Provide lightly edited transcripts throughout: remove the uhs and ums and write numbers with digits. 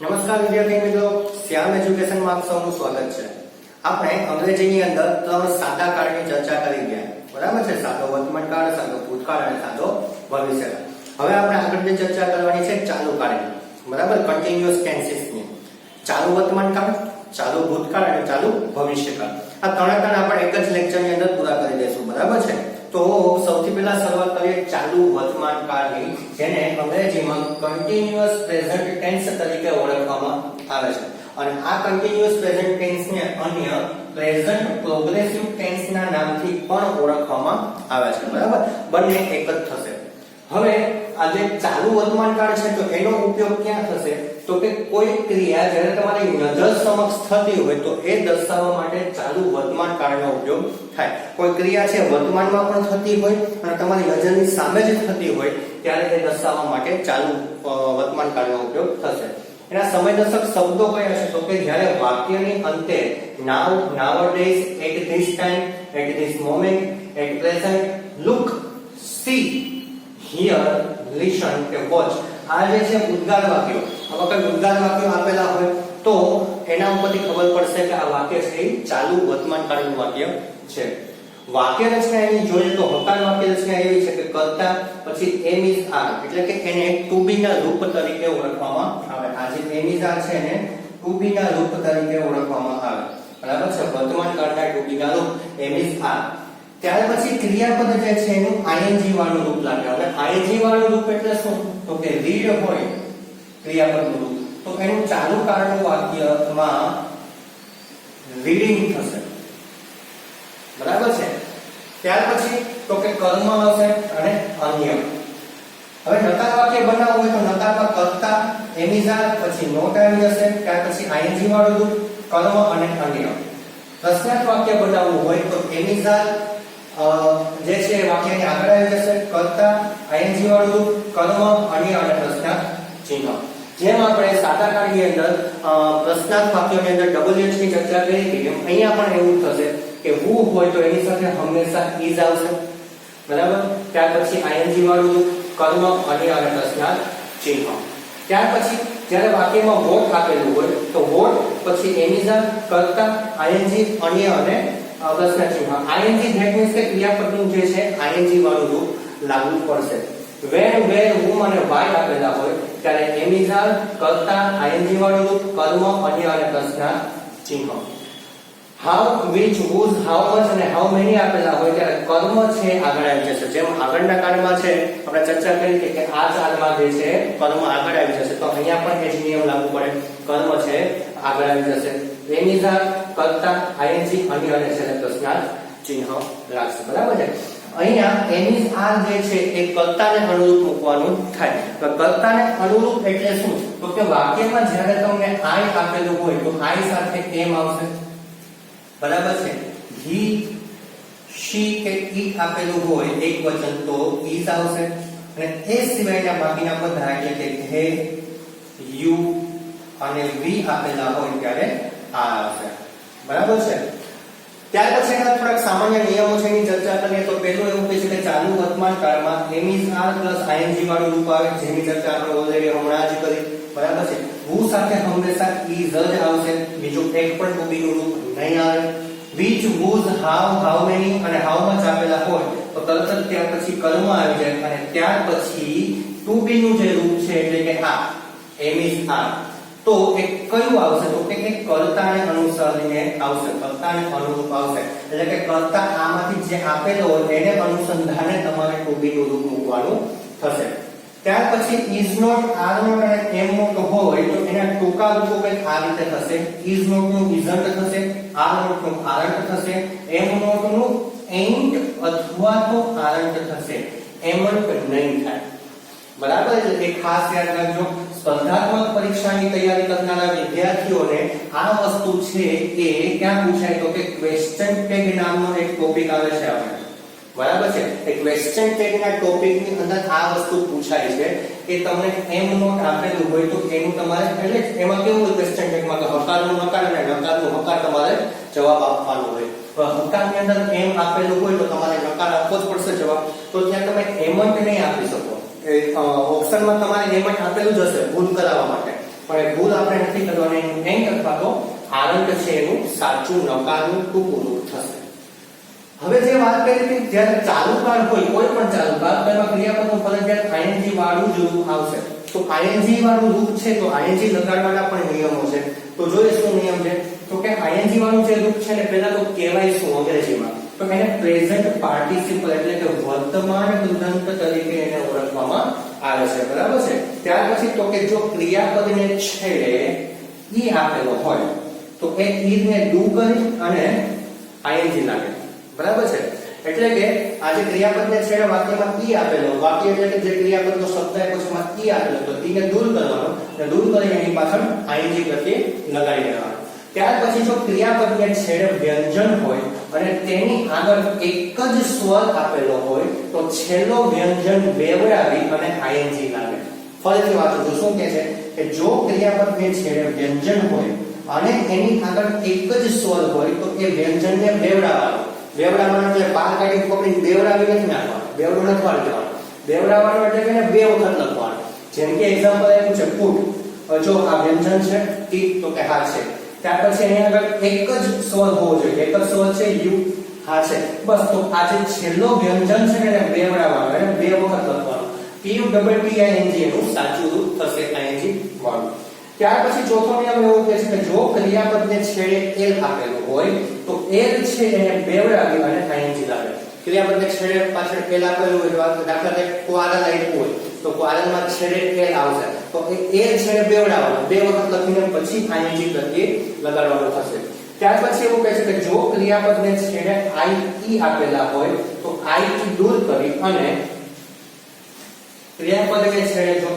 નમસ્કાર વિદ્યાર્થી મિત્રો, શ્યામ એજ્યુકેશનમાં આપ સૌનું સ્વાગત છે। આપણે અંગ્રેજીની અંદર ત્રણ સાદા કાળની ચર્ચા કરી ગયા, બરાબર છે? સાદો વર્તમાન કાળ, સાદો ભૂતકાળ અને સાદો ભવિષ્યકાળ। હવે આપણે આગળની ચર્ચા કરવાની છે ચાલુ કાળની, બરાબર? કન્ટિન્યુઅસ ટેન્સીસની। ચાલુ વર્તમાન કાળ, ચાલુ ભૂતકાળ અને ચાલુ ભવિષ્યકાળ, આ ત્રણ આપણે એક જ લેક્ચરની અંદર પૂરા કરી દઈશું, બરાબર છે? તો સૌથી પહેલા શરૂઆત કરીએ ચાલુ વર્તમાન કાળની, જેને અંગ્રેજીમાં કન્ટિન્યુઅસ પ્રેઝન્ટ ટેન્સ તરીકે ઓળખવામાં આવે છે। અને આ કન્ટિન્યુઅસ પ્રેઝન્ટ ટેન્સને અન્ય પ્રેઝન્ટ પ્રોગ્રેસિવ ટેન્સના નામથી પણ ઓળખવામાં આવે છે, બરાબર? બંને એક જ થશે। હવે આ જે ચાલુ વર્તમાન કાળ છે તો એનો ઉપયોગ ક્યાં થશે? તો કે કોઈ ક્રિયા જ્યારે તમારી નજર સમક્ષ થતી હોય તો એ દર્શાવવા માટે ચાલુ વર્તમાન કાળનો ઉપયોગ થાય। કોઈ ક્રિયા છે વર્તમાનમાં પણ થતી હોય અને તમારી નજરની સામે જ થતી હોય ત્યારે એ દર્શાવવા માટે ચાલુ વર્તમાન કાળનો ઉપયોગ થશે। એના સમયદર્શક શબ્દો કયા છે? તો કે જ્યારે વાક્યની અંતે now, nowadays, at this time, at this moment, at present, look, see, here, listen કે વોચ, આ જે છે ઉદ્ગાર વાક્યો, આવા કોઈ ઉદ્ગાર વાક્યો આપેલા હોય તો એના ઉપરથી ખબર પડશે કે આ વાક્ય છે એ ચાલુ વર્તમાન કાળનું વાક્ય છે। વાક્ય રચના એની જોઈએ તો હકાર વાક્ય રચના એવી છે કે કરતા પછી એમ ઇઝ આર, એટલે કે એને ટુ બી ના રૂપ તરીકે ઓળખવામાં આવે। આ જે એમ ઇઝ આર છે એને ટુ બી ના રૂપ તરીકે ઓળખવામાં આવે, બરાબર છે? વર્તમાન કાળના ટુ બી ના રૂપ એમ ઇઝ આર। ત્યાર પછી ક્રિયાપદ જે છે એનું આઈએનજી વાળું રૂપ લાગે। હવે આઈએનજી વાળું રૂપ એટલે શું? તો કે રીડ હોય ક્રિયાપદનું રૂપ, તો એનું ચાલુ કાળનું વાક્યમાં રીડિંગ થશે, બરાબર છે? ત્યાર પછી તો કે કર્મ હશે અને અન્ય। હવે નકાર વાક્ય બનાવવું હોય તો નકારમાં કર્તા એમિઝાર પછી નોટ આવી જશે, ત્યાર પછી આઈએનજી વાળું રૂપ કર્મ અને અન્ય। પ્રશ્નાર્થ વાક્ય બનાવવું હોય તો એમિઝાર જે છે વાક્યની આગળ આવી જશે, કર્તા, આઈએનજી વાળું રૂપ, કર્મ, અન્ય અને પ્રશ્નાર્થ ચિહ્ન। જેમ આપણે સાદા કાળની અંદર પ્રશ્નાર્થ વાક્યોની અંદર WH ની ચર્ચા કરી હતી, એમ અહીંયા પણ એવું થશે કે who હોય તો એની સાથે હંમેશા is આવશે, બરાબર? ત્યાર પછી આઈએનજી વાળું રૂપ, કર્મ, અન્ય અને પ્રશ્નાર્થ ચિહ્ન। ત્યાર પછી જ્યારે વાક્યમાં what આપેલું હોય તો what પછી એમિઝાર, કર્તા, આઈએનજી, અન્ય અને પ્રશ્નાર્થ ચિહ્ન। આઈએનજી ધેટ મીન્સ કે ક્રિયાપદનું જે છે આઈએનજી વાળું રૂપ લાગુ પડશે। when, where, whom અને why આપેલા હોય ત્યારે એમિઝાર, કર્તા, આઈએનજી વાળું રૂપ, કર્મ, અન્ય અને પ્રશ્નાર્થ ચિહ્ન। how, which, whose, how much અને how many આપેલા હોય ત્યારે કર્મ છે આગળ આવી જશે। જેમ આગળના કાળમાં છે આપણે ચર્ચા કરી કે આ ચાલમાં જે છે કર્મ આગળ આવી જશે, તો અહીંયા પણ એ જ નિયમ લાગુ પડે, કર્મ છે આગળ આવી જશે। એમિઝાર, કર્તા, આઈએનજી, અન્ય અને છે પ્રશ્નાર્થ ચિહ્ન લાગશે, બરાબર છે? અહીંયા એમિઝ આર જે છે એ કર્તાને અનુરૂપ મૂકવાનું થાય। તો કર્તાને અનુરૂપ એટલે શું? તો કે વાક્યમાં જ્યારે તમને આઈ આપેલું હોય તો આઈ સાથે એમ આવશે, બરાબર છે? હી, શી કે ઈ આપેલું હોય એક વચન તો ઈઝ આવશે, અને એ સિવાયના બાકીના બધા એટલે કે હે, યુ અને વી આપેલા હોય ત્યારે આ આવશે, બરાબર છે? ત્યાર પછી થોડાક સામાન્ય નિયમો છે એની ચર્ચા કરીએ તો પહેલું એવું કહે છે કે ચાલુ વર્તમાન કાળમાં એમ ઇઝ આર પ્લસ આઈએનજી વાળું રૂપ આવે, જેની ચર્ચા આપણે ઓલરેડી હમણાં જ કરી, બરાબર છે? who સાથે હંમેશા is જ આવશે, બીજું એક પણ ટુ બી નું રૂપ નહીં આવે। which, whose, how many અને how much આપેલા હોય તો તરત જ ત્યાર પછી કર્મ આવી જાય, અને ત્યાર પછી ટુ બી નું જે રૂપ છે એટલે કે આ એમ ઇઝ આર, તો એક કયું આવશે? તો કે એક કર્તાને અનુસરીને આવશે, કર્તાને અનુરૂપ આવશે, એટલે કે કર્તા આમાંથી જે આપેલો હોય એને અનુસંધાને તમારે ટુ બી નું રૂપ મૂકવાનું થશે। ત્યાર પછી is not, are not અને am not હોય તો એના ટૂંકા રૂપો કંઈક આ રીતે થશે, is not નું isn't થશે, are not નું aren't થશે, am not નું ain't અથવા તો aren't થશે, amn't નહીં થાય, બરાબર? એટલે એ ખાસ યાદ રાખજો। સ્પર્ધાત્મક પરીક્ષાની તૈયારી કરનારા વિદ્યાર્થીઓને આ વસ્તુ છે એ ક્યાં પૂછાય તો કે ક્વેશ્ચન ટેગ નામનો એક ટોપિક આવે છે આપણે, બરાબર છે? એ ક્વેશ્ચન ટેગ ના ટોપિકની અંદર આ વસ્તુ પૂછાય છે કે તમને એમ નોટ આપેલું હોય તો એનું તમારે, એટલે એમાં કેવું હોય ક્વેશ્ચન ટેગમાં કે હકારનું નકાર અને નકારનું હકાર તમારે જવાબ આપવાનો હોય। તો હકારની અંદર એમ આપેલું હોય તો તમારે નકાર આપવો જ પડશે જવાબ, તો ત્યાં તમે એમન્ટ નહીં આપી શકો, ઓપ્શનમાં તમારે એમન્ટ આપેલું જ હશે ભૂલ કરાવવા માટે, પણ એ ભૂલ આપણે નથી કરવાની, એનું એન્ડ અથવા તો આરંભ છે એનું સાચું નકારનું ટૂંકું રૂપ થશે. હવે જે વાત કરી હતી જ્યારે ચાલુ કાળ હોય કોઈ પણ ચાલુ કાળ તેમાં ક્રિયાપદનું ફરજિયાત ing વાળું જ રૂપ આવશે. તો ing વાળું રૂપ છે તો ing લગાડવાના પણ નિયમો છે. તો જોઈએ શું નિયમ છે? તો કે ing વાળું જે રૂપ છે ને પહેલા તો કહેવાય શું અંગ્રેજીમાં? તો એને પ્રેઝન્ટ પાર્ટિસિપલ એટલે કે વર્તમાન કૃદંત તરીકે એને ઓળખવામાં આવે છે. બરાબર છે. ત્યાર પછી તો કે જો ક્રિયાપદને છેડે ઈ આપેલો હોય તો એ ઈ ને ડુ કરી અને ing લાગે. બરાબર છે. એટલે કે આ જે ક્રિયાપદને છેડે વાક્યમાં ઈ આપેલો, વાક્ય એટલે કે જે ક્રિયાપદનો શબ્દ આપ્યો છે એમાં ઈ આપેલો, તો ઈ ને દૂર કરવાનો અને દૂર કરીને એની પાછળ ing પ્રત્યે લગાડી દેવાનો. ત્યાર પછી જો ક્રિયાપદને છેડે વ્યંજન હોય અને તેની આગળ એક જ સ્વર આપેલો હોય તો છેલ્લો વ્યંજન બેવડાવી અને ing લાગે. ફરીથી વાંચું છું. શું કહે છે કે જો ક્રિયાપદને છેડે વ્યંજન હોય અને એની આગળ એક જ સ્વર હોય તો એ વ્યંજનને બેવડાવવાનો. બેવડાવવાનો એટલે બહાર કાઢી પકડીને બેવડાવી નથી નાખવાનું, બેવડું નથી વાળી દેવાનું. બેવડાવવાનો એટલે કે બે વખત લખવાનું. જેમ કે એક્ઝામ્પલ આપ્યું છે પુટ. જો આ વ્યંજન છે ટી તો કે હા છે. ત્યાર પછી એની આગળ એક જ સ્વર હોવો જોઈએ. એક જ સ્વર છે યુ, હા છે. બસ તો આ જે છેલ્લો વ્યંજન છે એને બેવડાવવાનો, એને બે વખત લખવાનું. PUTTING એનું સાચું રૂપ થશે ing વાળું. ત્યાર પછી ચોથો નિયમ એવો કહે છે કે જો ક્રિયાપદને છેડે એલ આપેલું હોય તો એલ છે એને બેવડાવી અને ing લાગે. ક્રિયાપદને છેડે પાછળ એલ આપેલું હોય, દાખલા તરીકે કોઆરલ આપ્યું હોય તો કોઆરલમાં છેડે એલ આવશે તો એ એલ છેડે બેવડાવવાનો, બે વખત લખીને પછી ing પ્રત્યે લગાડવાનો થશે. ત્યાર પછી એવું કહે છે કે જો ક્રિયાપદને છેડે ie આપેલા હોય તો ie દૂર કરી અને ક્રિયાપદને છેડે જો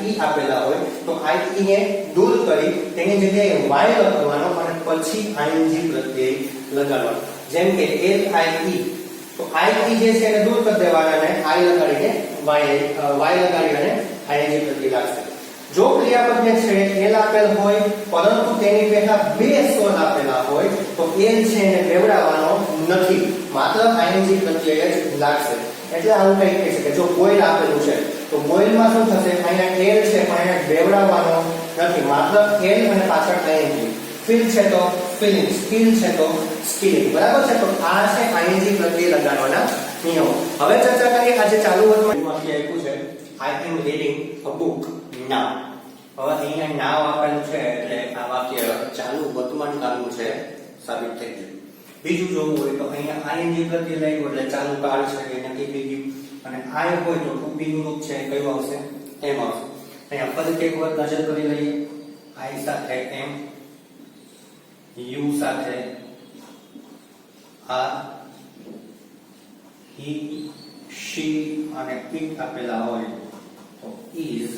ie આપેલા હોય તો ie ને દૂર કરી તેની જગ્યાએ y લખવાનો અને પછી ing પ્રત્યે લગાડવાનો. જેમ કે lie તો ie જે છે એને દૂર કરી દેવાના અને i લગાડીને y લગાડી અને ing પ્રત્યે લાગશે. જો ક્રિયાપદને છેડે l આપેલ હોય પરંતુ તેની પહેલા બે સ્વર આપેલા હોય તો l છે એને બેવડાવવાનો નથી, માત્ર ing પ્રત્યે જ લાગશે. એટલે આવું કંઈ કહી શકે. જો બોઇલ આપેલું છે તો બોઇલમાં શું થશે? અહીંયા l છે પણ એને બેવડાવવાનો નથી, માત્ર l અને પાછળ ing. ફીલ છે તો ફીલિંગ, સ્કિલ છે તો સ્કિલિંગ. બરાબર છે. તો આ છે ing પ્રત્યે લગાડવાના નિયમો. હવે ચર્ચા કરીએ આજે ચાલુ વર્તમાનમાં આપ્યું છે I am reading a book now. હવે અહીંયા now આપેલું છે એટલે આ વાક્ય ચાલુ વર્તમાન કાળનું છે સાબિત થઈ ગયું. બીજું જોવું હોય તો અહીંયા ing પ્રત્યે લાગ્યું એટલે ચાલુ કાળ છે એ નક્કી થઈ ગયું. અને I હોય તો to be નું રૂપ છે કયું આવશે? એમ આવશે. અહીંયા ફરીથી એક વખત નજર કરી લઈએ. I સાથે એમ, you સાથે આ, he, she અને it આપેલા હોય તો is,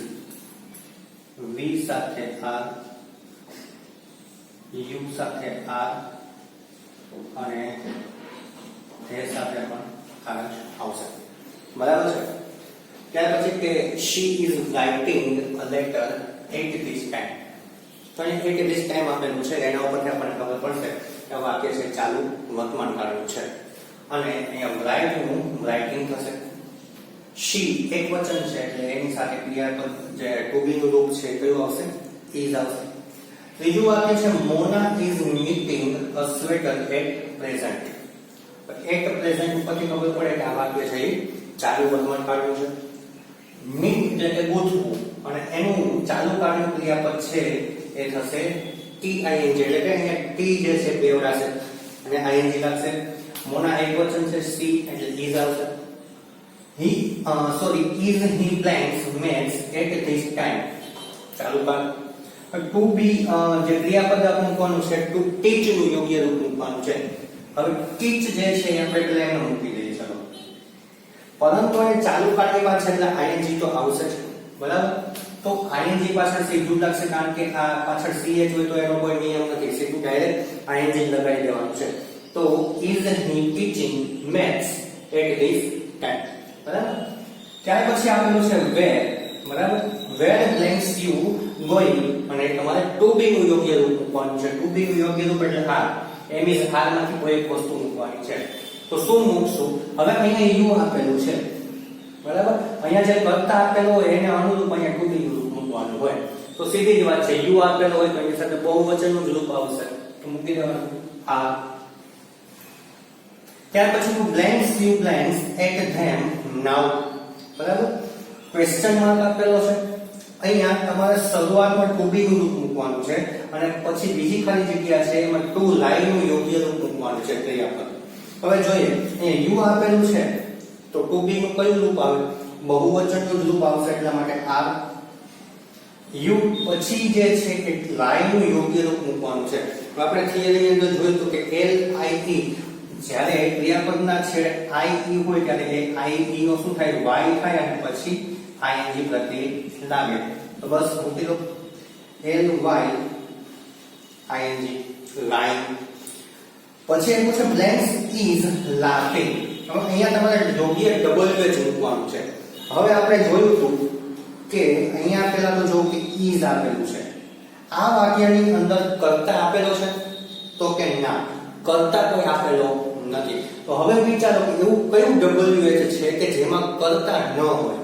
we સાથે are, you સાથે are અને they સાથે પણ are આવશે. બરાબર છે. ત્યાર પછી કે she is writing a letter at this time. તો અહીં at this time આપેલું છે એના ઉપરથી આપણને ખબર પડશે કે વાક્ય છે ચાલુ વર્તમાન કાળનું છે. અને અહીંયા write નું writing થશે. she એક વચન છે એટલે એની સાથે ક્રિયાપદ જે to be નું રૂપ છે કયું આવશે? is આવશે. ત્રીજું વાક્ય છે Mona is knitting a sweater at present. at present ઉપરથી ખબર પડે કે આ વાક્ય છે એ ચાલુ વર્તમાન કાળનું છે. knit એટલે કે ગૂંથવું અને એનું ચાલુ કાળનું ક્રિયાપદ છે એ થશે ting એટલે કે અહીંયા t જે છે બેવડાશે અને ing લાગશે. Mona એક વચન છે she એટલે is આવશે. is he blanks maths at this time ચાલુ કાળ. to be જે ક્રિયાપદ આપણું કોનું છે to teach નું યોગ્ય રૂપ મૂકવાનું છે. હવે teach જે છે એ આપણે પહેલા એમને મૂકી દઈએ ચલો. પરંતુ એ ચાલુ કાળની વાત છે એટલે ing તો આવશે જ. બરાબર. તો ing પાછળ સીધું લાગશે કારણ કે આ પાછળ ch હોય તો એનો કોઈ નિયમ નથી, સીધું ડાયરેક્ટ ing લગાડી દેવાનું છે. તો is he teaching maths at this time. બરાબર. ત્યાર પછી આપેલું છે where. બરાબર. where blanks you going અને તમારે to be નું યોગ્ય રૂપ મૂકવાનું છે. to be નું યોગ્ય રૂપ એટલે આ એમ ઇઝ હાલ માંથી કોઈ એક વસ્તુ મૂકવાની છે. તો શું મૂકશું? હવે અહીંયા you આપેલું છે. બરાબર. અહીંયા જે કર્તા આપેલો હોય એને અનુરૂપ અહીંયા to be નું રૂપ મૂકવાનું હોય. તો સીધી જ વાત છે, યુ આપેલો હોય તો એની સાથે બહુવચનનું જ રૂપ આવશે, તો મૂકી દેવાનું આ. ત્યાર પછી બ્લેન્ક્સ યુ બ્લેન્ક્સ એટ ધેમ નાઉ, બરાબર. ક્વેશ્ચન માર્ક આપેલો છે, અહીંયા તમારે શરૂઆતમાં ટુ બી નું રૂપ મૂકવાનું છે અને પછી બીજી ખાલી જગ્યા છે એમાં ટુ લાઈ નું યોગ્ય રૂપ મૂકવાનું છે ક્રિયાપદ. હવે જોઈએ, અહીંયા યુ આપેલું છે તો ટુ બી નું કયું રૂપ આવે? બહુવચનનું રૂપ આવશે, એટલા માટે આર. યુ પછી જે છે કે લાઈ નું યોગ્ય રૂપ મૂકવાનું છે. તો આપણે થિયરીની અંદર જોયું તો કે એલ આઈ ઈ, જ્યારે ક્રિયાપદના છેડે આઈ ઈ હોય ત્યારે એ આઈ ઈ નો શું થાય? વાય થાય અને પછી આઈએનજી પ્રત્યય લાગે. તો બસ મૂકી દો એલ વાય આઈએનજી લાઈન. પછી એમ પૂછે બ્લેન્ક્સ ઇઝ લાફિંગ. હવે અહીંયા તમારે યોગ્ય ડબલ એચ મૂકવાનું છે. હવે આપણે જોયું હતું કે અહીંયા પહેલા તો જો કે ઇઝ આપેલું છે, આ વાક્યની અંદર કર્તા આપેલો છે તો કે ના, કર્તા કોઈ આપેલો નથી. તો હવે વિચારો કે એવું કયું ડબલ્યુએચ છે કે જેમાં કર્તા ન હોય?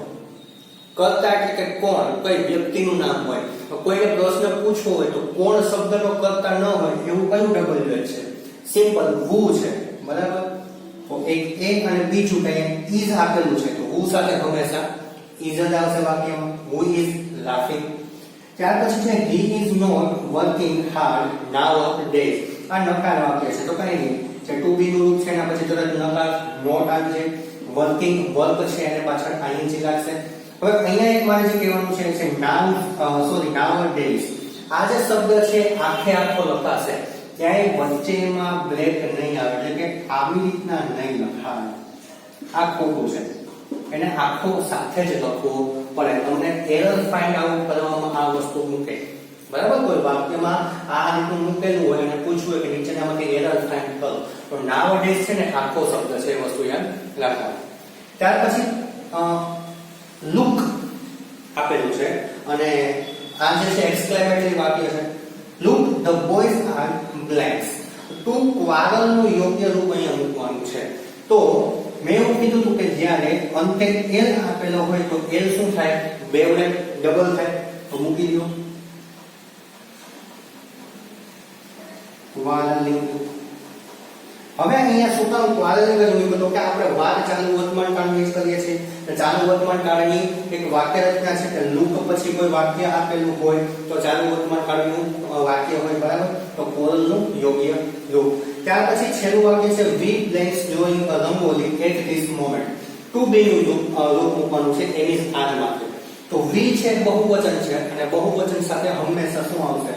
કર્તા એટલે કે કોણ, કઈ વ્યક્તિનું નામ હોય. તો કોઈને પ્રશ્ન પૂછવો હોય તો કોણ શબ્દનો કર્તા ન હોય એવું કયું ડબલ્યુએચ છે? સિમ્પલ હુ છે, બરાબર. તો એક એ અને બીજું કઈ ઇઝ આપેલું છે તો હુ સાથે હંમેશા ઇઝ જ આવશે વાક્યમાં. Who is laughing. ત્યાર પછી છે he is not working hard nowadays. આ નકાર વાક્ય છે તો કઈ નહીં, જે ટુ બી નું રૂપ છે એના પછી તરત નકાર નોટ આવશે. વર્કિંગ વર્ક છે એને પાછળ આઈએનજી લાગશે. હવે અહીંયા એક મારે જે કહેવાનું છે નાઉ ડેઝ. આ જે શબ્દ છે આખે આખો લખાશે, ક્યાંય વચ્ચેમાં બ્રેક નહીં આવે, એટલે કે આવી રીતના નહીં લખાય. આ ખોટું છે, એને આખો સાથે જ લખવો પડે. તમને એરર ફાઇન્ડ આઉટ કરવામાં આ વસ્તુ મૂકે, બરાબર. કોઈ વાક્યમાં આ રીતનું મૂકેલું હોય અને પૂછવું હોય કે નીચેનામાંથી એરર ફાઇન્ડ કરો, તો નાઉ ડેઝ છે ને આખો શબ્દ છે એ વસ્તુ યાદ રાખવાની. ત્યાર પછી લુક આપેલું છે અને આ જે છે એક્સક્લેમેટરી વાક્ય છે. Look the boys are blanks. To quarrel નું યોગ્ય રૂપ અહીંયા મૂકવાનું છે. તો મેં એવું કીધું હતું કે જ્યારે અંતે એલ આપેલો હોય તો એલ શું થાય? બેવડે ડબલ થાય. તો મૂકી દો ક્વારલિંગ. હવે અહીંયા શું કામ ક્વારલિંગ જ મૂક્યું? તો કે આપણે વાત ચાલુ વર્તમાન કાળની કરીએ છીએ. ચાલુ વર્તમાન કાળની એક વાક્ય રચના છે કે લુક પછી કોઈ વાક્ય આપેલું હોય તો ચાલુ વર્તમાન કાળનું વાક્ય હોય, બરાબર. તો કોરલનું યોગ્ય રૂપ. ત્યાર પછી છેલ્લું વાક્ય છે we blanks drawing a rangoli at this moment. To be નું રૂપ મૂકવાનું છે એની આ વાક્ય. તો વી છે બહુવચન છે અને બહુવચન સાથે હંમેશા શું આવશે?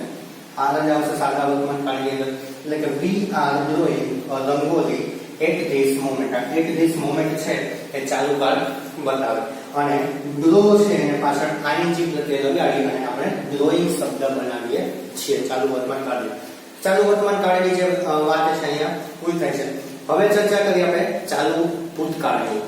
આર જ આવશે સાદા વર્તમાન કાળની અંદર. એટલે કે we are drawing a rangoli at this moment. At this moment છે એ ચાલુ કાળ બતાવે અને ડ્રો છે એને પાછળ આઈએનજી પ્રત્યય લગાડી અને આપણે ડ્રોઈંગ શબ્દ બનાવીએ છીએ ચાલુ વર્તમાન કાળની. ચાલુ વર્તમાન કાળની જે વાત છે અહીંયા પૂરી થાય છે. હવે ચર્ચા કરીએ આપણે ચાલુ ભૂતકાળની.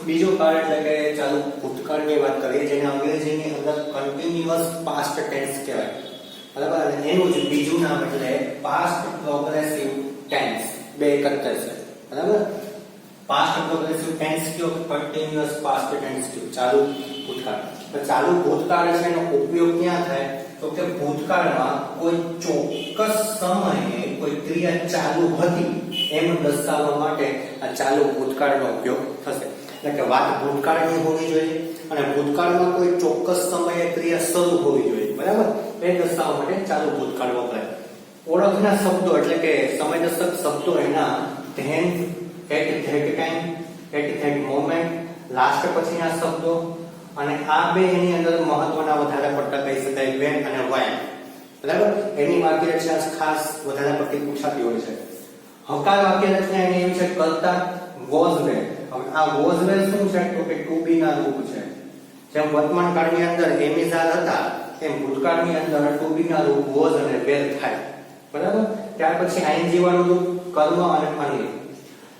બીજો કાળ એટલે કે ચાલુ ભૂતકાળની વાત કરીએ, જેને અંગ્રેજીની અંદર કન્ટિન્યુઅસ પાસ્ટ ટેન્સ કહેવાય, બરાબર. અને એનું જ બીજું નામ એટલે પાસ્ટ પ્રોગ્રેસિવ ટેન્સ. બે એક જ છે, બરાબર. પાસ્ટ પ્રોગ્રેસિવ ટેન્સ કયો, કન્ટિન્યુઅસ પાસ્ટ ટેન્સ કયો, ચાલુ ભૂતકાળ. તો ચાલુ ભૂતકાળ છે એનો ઉપયોગ ક્યાં થાય? તો કે ભૂતકાળમાં કોઈ ચોક્કસ સમયે કોઈ ક્રિયા ચાલુ હતી એમ દર્શાવવા માટે આ ચાલુ ભૂતકાળનો ઉપયોગ થશે. એટલે કે વાત ભૂતકાળની હોવી જોઈએ અને ભૂતકાળમાં કોઈ ચોક્કસ સમયે ક્રિયા શરૂ હોવી જોઈએ, બરાબર. એ દર્શાવવા માટે ચાલુ ભૂતકાળ વપરાય. ઓળખના શબ્દો એટલે કે સમયદર્શક શબ્દો એના then, at that time, at that moment, last પછીના શબ્દો અને આ બે એની અંદર મહત્વના વધારે પડતા કહી શકાય, વેન અને વાય, બરાબર. એની વાક્ય રચના ખાસ વધારે પડતી પૂછાતી હોય છે. હકાર વાક્ય રચના એની એવી છે કર્તા વોઝ વેલ. હવે આ વોઝ વેલ શું છે? તો કે ટુ બી ના રૂપ છે. જેમ વર્તમાન કાળની અંદર એમિઝાર હતા તેમ ભૂતકાળની અંદર ટુ બી ના રૂપ વોઝ અને વેલ થાય, બરાબર. ત્યાર પછી આઈએનજી વાળું રૂપ કર્મ અને અન્ય.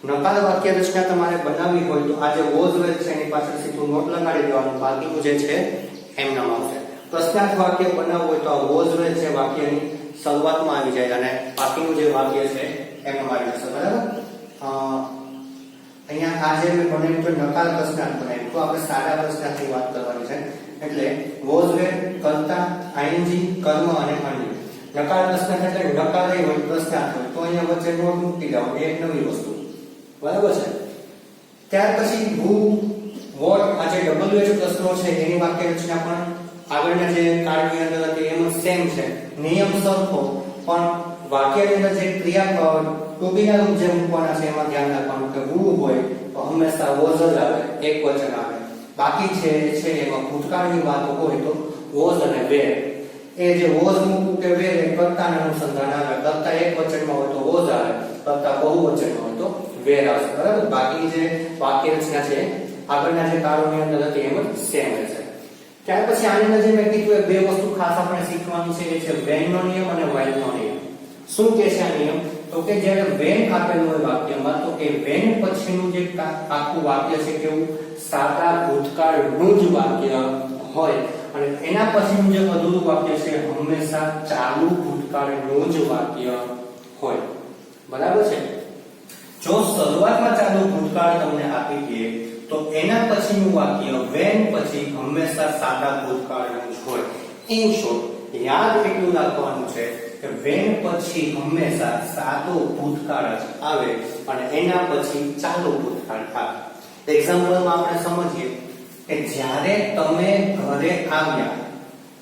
નકાર વાક્ય રચના તમારે બનાવવી હોય તો આ જે વોઝ વેલ છે એની પાછળ સીધું નોટ લગાડી દેવાનું, બાકીનું જે છે એમ નામ આવશે. પ્રશ્નાર્થ વાક્ય બનાવવું હોય તો આ વોઝ વેલ છે વાક્યની શરૂઆતમાં આવી જાય અને બાકીનું જે વાક્ય છે એમ આવી જશે, બરાબર. અહીંયા આજે મેં બનાવ્યું તો નકાર પ્રશ્નાર્થ બનાવ્યું, તો આપણે સાદા પ્રશ્નાર્થની વાત કરવાની છે. એટલે વોઝ વેર, કર્તા, આઈએનજી, કર્મ અને અન્ય. નકાર પ્રશ્નાર્થ એટલે નકાર એ હોય, પ્રશ્નાર્થ હોય, તો અહીંયા વચ્ચે નોટ મૂકી દેવો, એક નવી વસ્તુ. બરાબર છે. ત્યાર પછી હુ, વોટ, આ જે WH પ્રશ્નો છે એની વાક્ય રચના પણ આગળના જે કાર્ડની અંદર હતી એમ સેમ છે, નિયમ સરખો, પણ વાક્યની અંદર જે ક્રિયા ટુ બી ના રૂપ જે મૂકવાના છે એમાં ધ્યાન રાખવાનું કે હુ હોય તો હંમેશા વોઝ જ આવે, એક વચન આવે. બાકી છે એમાં ભૂતકાળની વાતો હોય તો વોઝ અને વેર. એ જે વોઝ મૂકવું કે વેર એ કર્તાના અનુસંધાન આવે. કર્તા એક વચનમાં હોય તો વોઝ આવે, કર્તા બહુવચનમાં હોય તો વેર આવશે. બરાબર. બાકી જે વાક્ય રચના છે આગળના જે કાળોની અંદર હતી એમ જ સેમ રહેશે. ત્યાર પછી આની અંદર જે મેં કીધું એ બે વસ્તુ ખાસ આપણે શીખવાની છે, એ છે વેન નો નિયમ અને વાઇલ નો નિયમ. શું કે છે આ નિયમ? તો કે જ્યારે વેન આપેલું હોય વાક્યમાં તો એ વેન પછીનું જે આખું વાક્ય છે કેવું સાદા ભૂતકાળનું જ વાક્ય હોય, અને એના પછીનું જે અધૂરું વાક્ય છે હંમેશા ચાલુ ભૂતકાળનું જ વાક્ય હોય. બરાબર છે. જો શરૂઆતમાં ચાલુ ભૂતકાળ તમને આપી દે તો એના પછીનું વાક્ય વેન પછી હંમેશા સાદા ભૂતકાળનું જ હોય. ઇન શોર્ટ યાદ એટલું રાખવાનું છે કે વેન પછી હંમેશા સાદો ભૂતકાળ જ આવે અને એના પછી ચાલુ ભૂતકાળ આવે. એક્ઝામ્પલમાં આપણે સમજીએ કે જ્યારે તમે ઘરે આવ્યા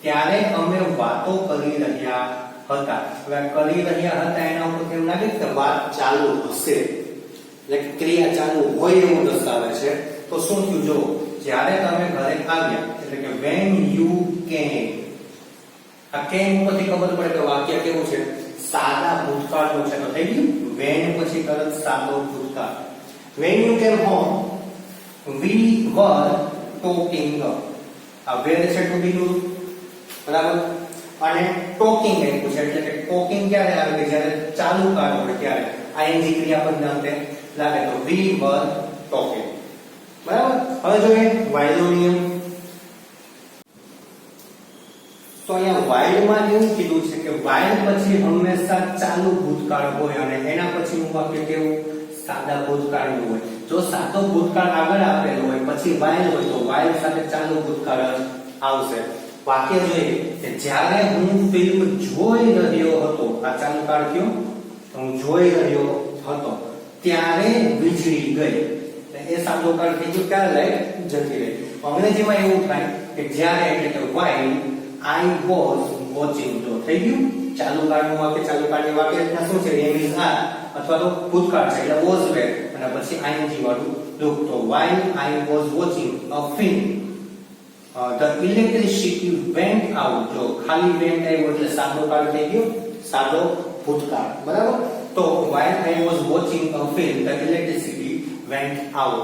ત્યારે અમે વાતો કરી રહ્યા હતા. હવે કરી રહ્યા હતા એના ઉપર કેમ લાગે કે વાત ચાલુ હશે, એટલે ક્રિયા ચાલુ હોય એવું દર્શાવે છે. તો શું થયું? જો જ્યારે તમે ઘરે આવ્યા એટલે કે when you came. આ કેમ ઉપરથી ખબર પડે કે વાક્ય કેવું છે? સાદા ભૂતકાળનું છે. તો થઈ ગયું when પછી તરત સાદો ભૂતકાળ. when you came home we were talking. આ where છે ટુ બી નું, બરાબર. અને ટોકિંગ આપ્યું છે એટલે કે ટોકિંગ ક્યારે આવે કે જ્યારે ચાલુ કાળ હોય ત્યારે આઈએનજી ક્રિયાપદના અંતે લાગે તો we were talking. બરાબર. હવે જોઈએ while નો નિયમ. તો અહીંયા while માં એવું કીધું છે કે while પછી હંમેશા ચાલુ ભૂતકાળ હોય અને એના પછીનું વાક્ય કેવું? સાદા ભૂતકાળનું હોય. જો સાદો ભૂતકાળ આગળ આપેલો હોય પછી while હોય તો while સાથે ચાલુ ભૂતકાળ આવશે. વાક્ય જોઈએ કે જ્યારે હું ફિલ્મ જોઈ રહ્યો હતો, આ ચાલુ કાળ કયો? હું જોઈ રહ્યો હતો ત્યારે વીજળી ગઈ. એ સાદો કાળ થઈ ગયો, ક્યારે લાઈટ જતી રહી. અંગ્રેજીમાં એવું થાય કે જ્યારે એટલે કે while I was watching. તો થઈ ગયું ચાલુ કાળનું વાક્ય. ચાલુ કાળની વાક્ય રચના શું છે? એમ ઇઝ આર અથવા તો ભૂતકાળ છે એટલે was were અને પછી ing વાળું રૂપ. તો while I was watching a film the electricity went out. જો ખાલી went આવ્યો એટલે સાદો કાળ થઈ ગયો, સાદો ભૂતકાળ. બરાબર. તો while I was watching a film the electricity went out.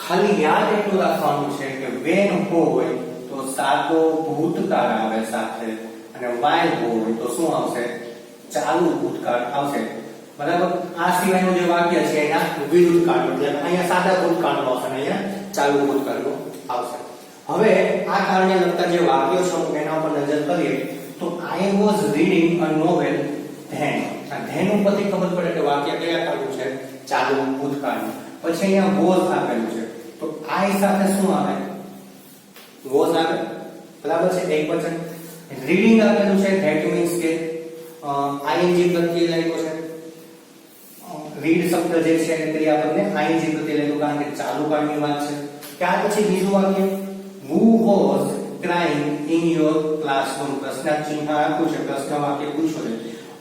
ખાલી યાદ એટલું રાખવાનું છે કે when હોય તો સાદો ભૂતકાળ આવે સાથે, અને while હોય તો શું આવશે? ચાલુ ભૂતકાળ આવશે. બરાબર. આ સિવાયનું જે વાક્ય છે એના વિરુદ્ધ કાળ, એટલે અહીંયા સાદા ભૂતકાળનો આવશે અને અહીંયા ચાલુ ભૂતકાળનો આવશે. હવે આ કાળને લગતા જે વાક્યો છે એના ઉપર નજર કરીએ તો I was reading a novel then. આ then ઉપરથી ખબર પડે કે વાક્ય કયા કાળનું છે? ચાલુ ભૂતકાળનું. પછી અહીંયા was આપેલું છે તો I સાથે શું આવે? was આવે. બરાબર છે. એક વચન. રીડિંગ આપેલું છે that means કે ing પ્રત્યય લાગ્યો છે. રીડ શબ્દ જે છે એ ક્રિયાપદને ing પ્રત્યય લાગ્યો કારણ કે ચાલુ કાળની વાત છે. ત્યાર પછી બીજું વાક્ય who was crying in your classroom. પ્રશ્નાર્થ ચિહ્ન આપ્યું છે, પ્રશ્ન વાક્ય પૂછ્યો છે.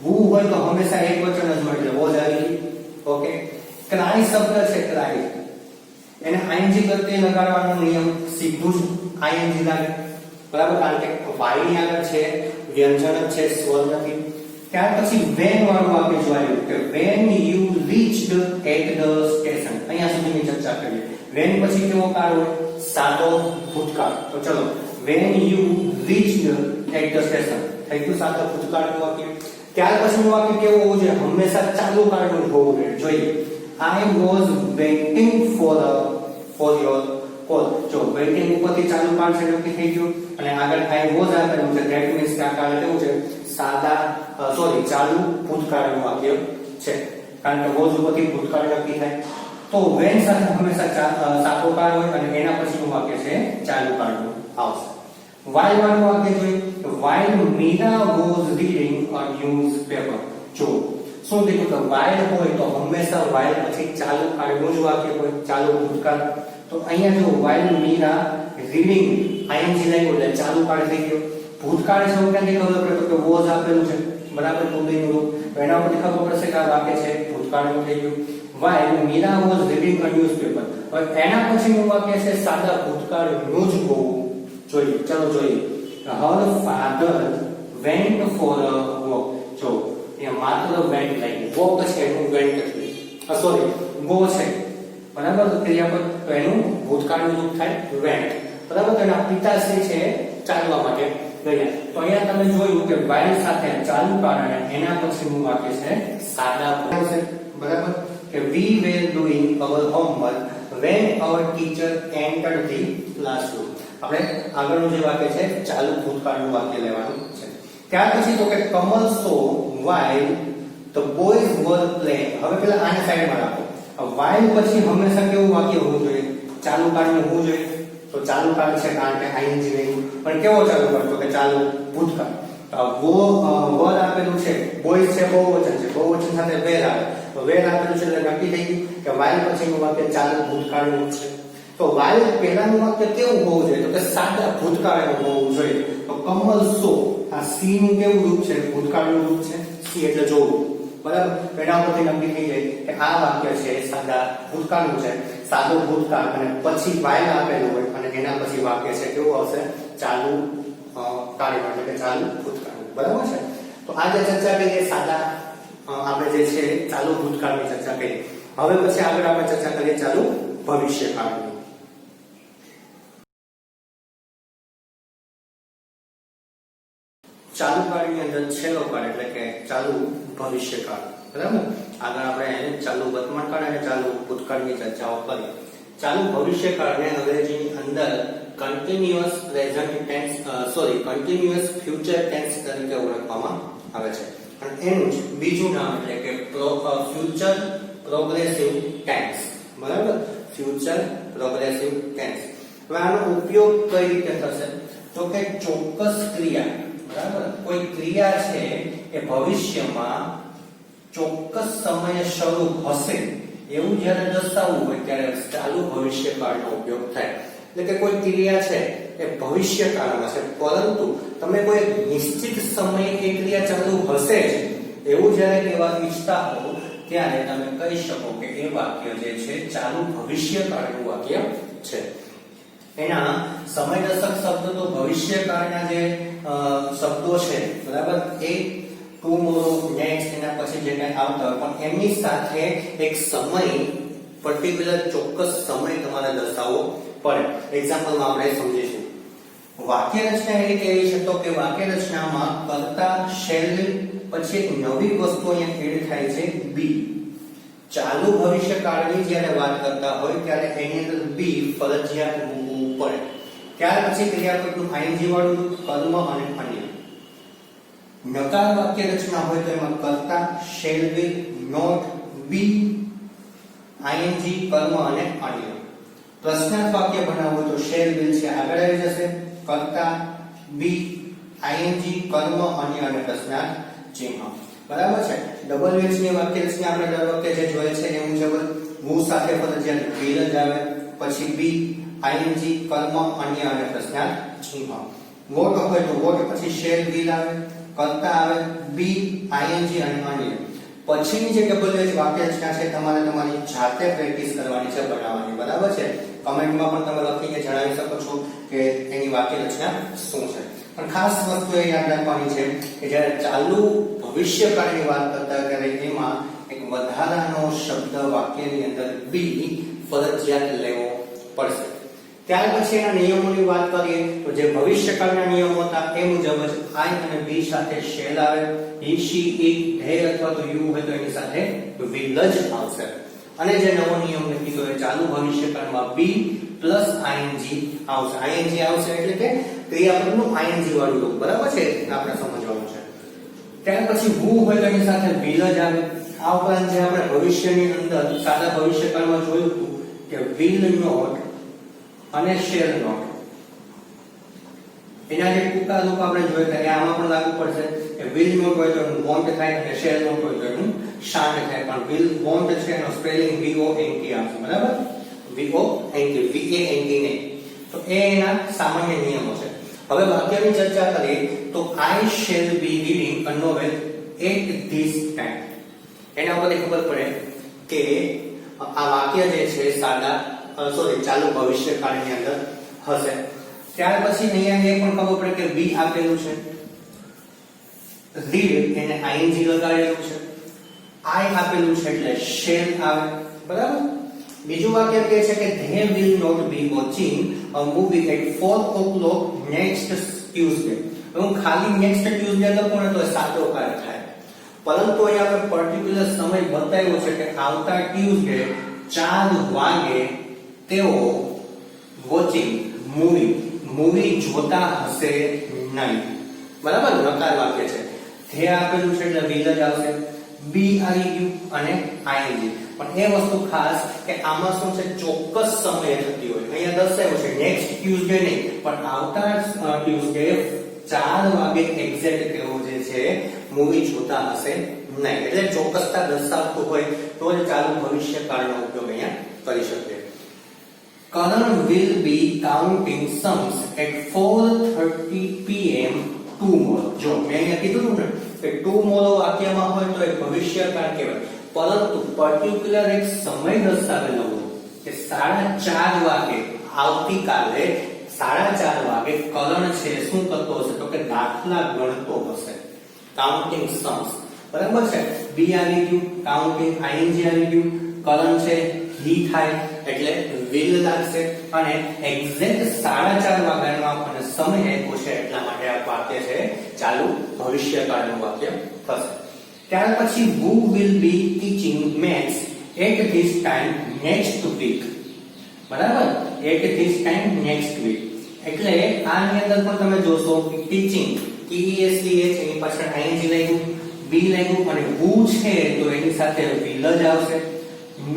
who હોય તો હંમેશા એક વચન જ મળે એટલે was આવી ગયું. ઓકે. cry શબ્દ છે cry એને ing પ્રત્યય લગાડવાનો નિયમ સીધું જ ing લાગે. બરાબર. કારણ કે y ની આગળ છે વ્યંજન જ છે, સ્વર નથી. ત્યાર પછી when વાળું વાક્ય જોયું કે when you reached at the station. અહીંયા સુધીની ચર્ચા કરીએ. when પછી કેવો કાળ હોય? સાદો ભૂતકાળ. તો ચલો when you reached at the station થઈ ગયું સાદો ભૂતકાળનું વાક્ય. ત્યાર પછીનું વાક્ય કેવું હોવું જોઈએ? હંમેશા ચાલુ કાળનું હોવું જોઈએ. I was waiting for your call. જો waiting ઉપરથી ચાલુ કાળ છે નક્કી થઈ ગયું અને આગળ I was આપેલું છે that means કે આ કાળ કેવું છે? સાદા ચાલુ ભૂતકાળનું વાક્ય છે કારણ કે was ઉપરથી ભૂતકાળ નક્કી થાય. તો when સાથે હંમેશા સાદો કાળ હોય અને એના પછીનું વાક્ય છે ચાલુ કાળનું આવશે. while વાળું વાક્ય જોઈએ તો while Meera was reading a newspaper. જો શું કીધું કે while હોય તો હંમેશા while પછી ચાલુ કાળનું જ વાક્ય હોય, ચાલુ ભૂતકાળ. તો અહીંયા જો while Meera reading ing લાગ્યો એટલે ચાલુ કાળ થઈ ગયો. ભૂતકાળ છે એવું ક્યાંથી ખબર પડે તો કે was આપેલું છે બરાબર, ટુડેનું રૂપ. તો એના પરથી ખબર પડશે કે આ વાક્ય છે ભૂતકાળનું થઈ ગયું. while Meera was reading a newspaper. હવે એના પછીનું વાક્ય છે સાદા ભૂતકાળનું જ હોવું જોઈએ. ચલો જોઈએ. her father went for a walk. જો એ માત્ર went લાગ્યું, walk છે એનું went થયું, સોરી go છે બરાબર. તો ક્રિયાપદ તો એનું ભૂતકાળનું રૂપ થાય went બરાબર. તો એના પિતાશ્રી છે ચાલવા માટે ગયા. તો અહીંયા તમે જોયું કે while સાથે ચાલુ કાળ અને એના પછીનું વાક્ય છે સાદા ભૂતકાળ બરાબર. કે we were doing our homework when our teacher entered the classroom. આપણે આગળનું જે વાક્ય છે ચાલુ ભૂતકાળનું વાક્ય લેવાનું છે. ત્યાર પછી તો કે Kamal saw while the boys were playing. હવે પેલા આને સાઈડમાં રાખો. while પછી હંમેશા કેવું વાક્ય હોવું જોઈએ? ચાલુ કાળનું હોવું જોઈએ. તો ચાલુ કાળ છે કારણ કે ing નહીં, પણ કેવો ચાલુ કાળ? તો કે ચાલુ ભૂતકાળ. વર આપેલું છે, બોયઝ છે બહુવચન છે, બહુવચન સાથે વેર આવે. તો વેર આપેલું છે એટલે નક્કી થઈ ગયું કે while પછીનું વાક્ય ચાલુ ભૂતકાળનું છે. તો while પહેલાનું વાક્ય કેવું હોવું જોઈએ? તો કે સાદા ભૂતકાળનું હોવું જોઈએ. તો કમલ સો, આ સી નું કેવું રૂપ છે? ભૂતકાળનું રૂપ છે. સી એટલે જોવું બરાબર. એના ઉપરથી નક્કી થઈ જાય કે આ વાક્ય છે સાદા ભૂતકાળનું છે, સાદો ભૂતકાળ અને પછી while આપેલું હોય અને એના પછી વાક્ય છે કેવું આવશે? ચાલુ કાળનું એટલે કે ચાલુ ભૂતકાળ બરાબર છે. તો આજે ચર્ચા કરીએ સાદા આપણે જે છે ચાલુ ભૂતકાળની ચર્ચા કરી. હવે પછી આગળ આપણે ચર્ચા કરીએ ચાલુ ભવિષ્યકાળની. ચાલુ કાળની અંદર છેલ્લો કાળ એટલે કે ચાલુ ભવિષ્યકાળ બરાબર. આગળ આપણે ચાલુ વર્તમાન કાળ અને ચાલુ ભૂતકાળની ચર્ચાઓ કરી. ચાલુ ભવિષ્યકાળને અંગ્રેજીની અંદર continuous present tense continuous future tense તરીકે ઓળખવામાં આવે છે. અને એનું જ બીજું નામ એટલે કે ફ્યુચર પ્રોગ્રેસિવ ટેન્સ બરાબર. Future progressive tense. હવે આનો ઉપયોગ કઈ રીતે થશે? તો કે ચોક્કસ ક્રિયા બરાબર, કોઈ ક્રિયા છે એ ભવિષ્યમાં ચોક્કસ સમયે શરૂ હશે એવું જ્યારે દર્શાવવું હોય ત્યારે ચાલુ ભવિષ્યકાળનો ઉપયોગ થાય. એટલે કે કોઈ ક્રિયા છે એ ભવિષ્યકાળમાં છે પરંતુ તમે કોઈ નિશ્ચિત સમયે એ ક્રિયા ચાલુ હશે જ એવું જ્યારે કહેવા ઈચ્છતા હો ત્યારે તમે કહી શકો કે એ વાક્ય જે છે ચાલુ ભવિષ્યકાળનું વાક્ય છે. એના સમયદર્શક શબ્દ તો ભવિષ્યકાળના જે શબ્દો છે બરાબર, એ ટુમોરો, નેક્સ્ટ એના પછી જે કંઈ આવતા હોય પણ એમની સાથે એક સમય પર્ટિક્યુલર ચોક્કસ સમય તમારે દર્શાવવો પડે. એક્ઝામ્પલમાં આપણે સમજીશું. વાક્ય રચના એવી કેવી છે તો કે વાક્ય રચનામાં કર્તા શેલ પછી એક નવી વસ્તુ અહીંયા એડ થાય છે બી. ચાલુ ભવિષ્યકાળની જ્યારે વાત કરતા હોય ત્યારે એની અંદર બી ફરજિયાત મૂકવું પડે. ત્યાર પછી ક્રિયાપદનું ing વાળું કર્મ અને અન્ય. નકાર વાક્ય રચના હોય તો એમાં કર્તા shall will not be ing કર્મ અને અન્ય. પ્રશ્નાર્થ વાક્ય બનાવવું તો શેલ વિલ છે આગળ આવી જશે, કર્તા બી ing કર્મ અન્ય અને પ્રશ્નાર્થ ચિહ્ન બરાબર છે. ડબલ વેજ ની વાક્ય રચના આપણે દર વખતે જે જોઈએ છે એ મુજબ વુ સાથે ફરજિયાત વિલ જ આવે, પછી બી ing કર્મ અન્ય અને પ્રશ્નાર્થ ચિહ્ન. વોટ હોય તો વોટ પછી શેલ વિલ આવે, કર્તા આવે બી ing અને અન્ય. પછીની જે ડબલ વેજ વાક્ય રચના છે તમારે તમારી જાતે પ્રેક્ટિસ કરવાની છે, બનાવવાની બરાબર છે. કમેન્ટમાં પણ તમે લખીને જણાવી શકો છો કે એની વાક્ય રચના શું છે. પણ ખાસ વસ્તુ એ યાદ રાખવાની છે કે જ્યારે ચાલુ ભવિષ્યકાળની વાત કરતા ત્યારે એમાં એક વધારાનો શબ્દ વાક્યની અંદર બી ફરજિયાત લેવો પડશે. ત્યાર પછી એના નિયમોની વાત કરીએ તો જે ભવિષ્યકાળના નિયમો હતા એ મુજબ જ આઈ અને બી સાથે શેલ આવે, હી શી ઇટ ધે અથવા તો યુ હોય તો એની સાથે વિલ જ આવશે. અને જે નવો નિયમ લખી તો એ ચાલુ ભવિષ્યકાળમાં બી પ્લસ ing આવશે. ing આવશે એટલે કે ક્રિયાપદનું ing વાળું રૂપ બરાબર છે, આપણે સમજવાનું છે. ત્યાર પછી who હોય તો એની સાથે will જ આવે, આ ઉપરાંત જે આપણે ભવિષ્યની અંદર સાદા ભવિષ્યકાળમાં જોયું હતું કે will not અને shall not, એના જે ટૂંકા રૂપ આપણે જોયા કે આમાં પણ લાગુ પડશે કે will not હોય તો એનું won't થાય અને shall not હોય તો એનું shan't થાય. પણ will won't છે એનો સ્પેલિંગ VONT આવશે, બરાબર? VONT, VANT નહીં. તો એ એના સામાન્ય નિયમો છે. હવે વાક્યની ચર્ચા કરીએ તો I shall be reading a novel at this time. એના ઉપરથી ખબર પડે કે આ વાક્ય જે છે સાદા ચાલુ ભવિષ્યકાળની અંદર હશે. ત્યાર પછી અહીંયા એ પણ ખબર પડે કે be આપેલું છે, read એને ing લગાડેલું છે, I આપેલું છે એટલે shall આવે, બરાબર? બીજું વાક્ય કહે છે કે they will not be watching a movie at 4 o'clock next Tuesday. હું ખાલી next Tuesday લખું ને તો સાચો કાર્ય થાય, પરંતુ અહીંયા આપણે પર્ટિક્યુલર સમય બતાવ્યો છે કે આવતા ટ્યુઝડે 4 વાગે તેઓ વોચિંગ મૂવી જોતા હશે નહીં, બરાબર? નકાર વાક્ય છે. ધે આપેલું છે એટલે will જ આવશે, બી આવી ગયું અને ing. પણ એ વસ્તુ ખાસ કે આમાં શું છે, ચોક્કસ સમયે થતી હોય. અહીંયા દર્શાવ્યું છે નેક્સ્ટ ટ્યુઝડે નહીં, પણ આવતા ટ્યુઝડે 4 વાગે એક્ઝેક્ટ તેઓ જે છે મૂવી જોતા હશે નહીં. એટલે ચોક્કસતા દર્શાવતું હોય તો જ ચાલુ ભવિષ્યકાળનો ઉપયોગ અહીંયા કરી શકીએ. Karan will be counting sums at 4:30 p.m. tomorrow. જો મેં અહીંયા કીધું ને કે tomorrow વાક્યમાં હોય તો એ ભવિષ્યકાળ કહેવાય, પરંતુ પર્ટિક્યુલર એક સમય દર્શાવેલો હોય કે 4:30 વાગે આવતીકાલે 4:30 વાગે કરણ છે શું કરતો હશે તો કે દાખલા ગણતો હશે, કાઉન્ટિંગ સમ્સ, બરાબર છે? બી આવી ગયું, કાઉન્ટિંગ ing આવી ગયું, કરણ છે હી થાય એટલે will લાગશે અને એક્ઝેક્ટ 4:30 વાગ્યાનો આપણને સમય આપ્યો છે એટલા માટે આ વાક્ય છે ચાલુ ભવિષ્યકાળનું વાક્ય થશે. ત્યાર પછી who will be teaching maths at this time next week, બરાબર? at this time next week એટલે આની અંદર પણ તમે જોશો કે ટીચિંગ TESCH એની પાછળ ing લાગ્યું, બી લાગ્યું અને who છે તો એની સાથે will જ આવશે.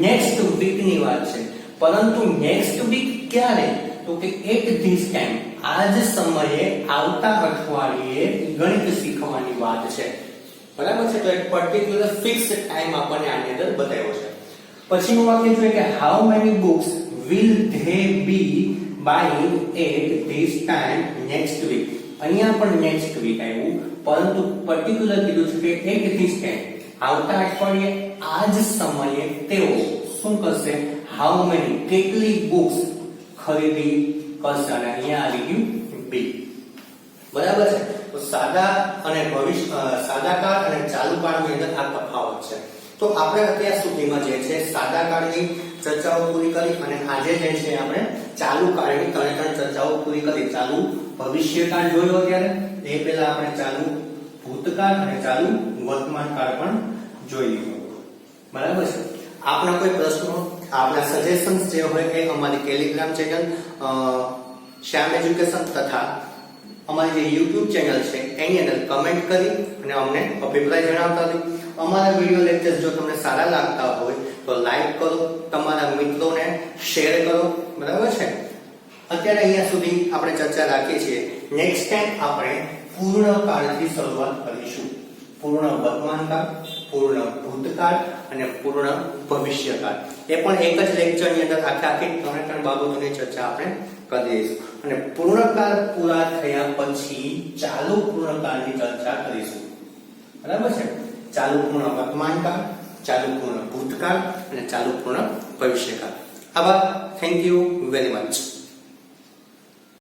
નેક્સ્ટ વીક ની વાત છે, પરંતુ નેક્સ્ટ વીક ક્યારે તો કે at this time, આ જ સમયે આવતા અઠવાડિયે ગણિત શીખવાની વાત છે, બરાબર છે? તો એક પર્ટિક્યુલર ફિક્સ ટાઈમ આપણને આની અંદર બતાવ્યો છે. પછીનું વાક્ય જોઈએ કે how many books will they be buying at this time next week. અહીંયા પણ નેક્સ્ટ વીક આવ્યું, પરંતુ પર્ટિક્યુલર કીધું છે કે at this time, આવતા અઠવાડિયે આ જ સમયે તેઓ શું કરશે, how many કેટલી books ખરીદી કરશે અને અહીંયા આવી ગયું બી, બરાબર છે? તો સાદા અને સાદા કાળ અને ચાલુ કાળની અંદર આ તફાવત છે. તો આપણે અત્યાર સુધીમાં જે છે સાદા કાળની ચર્ચાઓ પૂરી કરી અને આજે જે છે આપણે ચાલુ કાળની ત્રણ ચર્ચાઓ પૂરી કરી. ચાલુ ભવિષ્યકાળ જોયો ત્યારે, એ પહેલા આપણે ચાલુ ભૂતકાળ અને ચાલુ વર્તમાન કાળ પણ જોઈ લીધો, બરાબર છે? આપના કોઈ પ્રશ્નો, આપના સજેશન્સ જે હોય એ અમારી ટેલિગ્રામ ચેનલ શ્યામ એજ્યુકેશન તથા અમારી જે YouTube ચેનલ છે એની અંદર કમેન્ટ કરી અને અમને અભિપ્રાય જણાવતા રહો. અમારા વિડિયો લેક્ચર્સ જો તમને સારા લાગતા હોય તો લાઈક કરો, તમારા મિત્રોને શેર કરો, બરાબર છે? અત્યારે અહીંયા સુધી આપણે ચર્ચા રાખીએ છીએ. નેક્સ્ટ ટાઈમ આપણે પૂર્ણ કાળથી શરૂઆત કરીશું. પૂર્ણ વર્તમાનકાળ, પૂર્ણ ભૂતકાળ અને પૂર્ણ ભવિષ્યકાળ. એ પણ એક જ લેક્ચરની અંદર આખી ત્રણ બાબતોની ચર્ચા આપણે કરી દઈશું અને પૂર્ણકાળ પૂરા થયા પછી ચાલુ પૂર્ણકાળની ચર્ચા કરીશું, બરાબર છે? ચાલુ પૂર્ણ વર્તમાનકાળ, ચાલુ પૂર્ણ ભૂતકાળ અને ચાલુ પૂર્ણ ભવિષ્યકાળ. આભાર. Thank you very much.